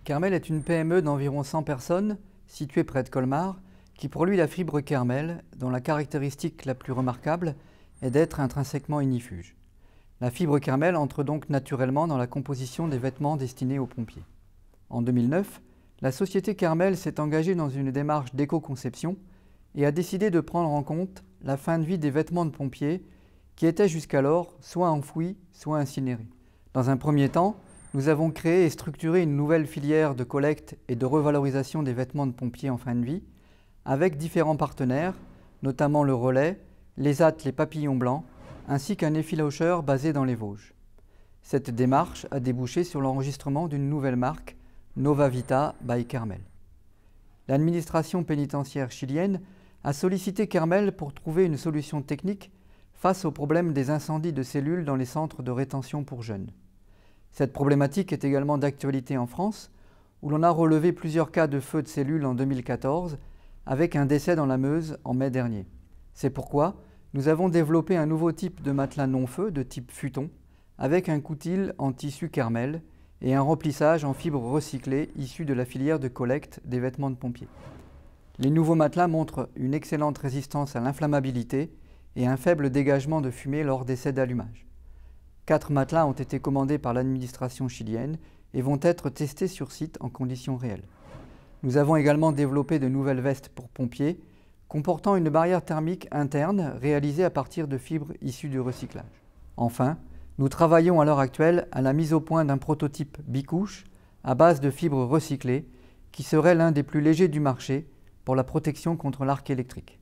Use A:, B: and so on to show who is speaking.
A: Kermel est une PME d'environ 100 personnes, située près de Colmar, qui produit la fibre Kermel, dont la caractéristique la plus remarquable est d'être intrinsèquement ignifuge. La fibre Kermel entre donc naturellement dans la composition des vêtements destinés aux pompiers. En 2009, la société Kermel s'est engagée dans une démarche d'éco-conception et a décidé de prendre en compte la fin de vie des vêtements de pompiers qui étaient jusqu'alors soit enfouis, soit incinérés. Dans un premier temps, nous avons créé et structuré une nouvelle filière de collecte et de revalorisation des vêtements de pompiers en fin de vie, avec différents partenaires, notamment le Relais, l'ESAT Les Papillons Blancs, ainsi qu'un effilocheur basé dans les Vosges. Cette démarche a débouché sur l'enregistrement d'une nouvelle marque, Nova Vita by Kermel. L'administration pénitentiaire chilienne a sollicité Kermel pour trouver une solution technique face au problème des incendies de cellules dans les centres de rétention pour jeunes. Cette problématique est également d'actualité en France, où l'on a relevé plusieurs cas de feu de cellules en 2014, avec un décès dans la Meuse en mai dernier. C'est pourquoi nous avons développé un nouveau type de matelas non-feu de type futon, avec un coutil en tissu Kermel et un remplissage en fibres recyclées issues de la filière de collecte des vêtements de pompiers. Les nouveaux matelas montrent une excellente résistance à l'inflammabilité et un faible dégagement de fumée lors d'essais d'allumage. 4 matelas ont été commandés par l'administration chilienne et vont être testés sur site en conditions réelles. Nous avons également développé de nouvelles vestes pour pompiers comportant une barrière thermique interne réalisée à partir de fibres issues du recyclage. Enfin, nous travaillons à l'heure actuelle à la mise au point d'un prototype bicouche à base de fibres recyclées qui serait l'un des plus légers du marché pour la protection contre l'arc électrique.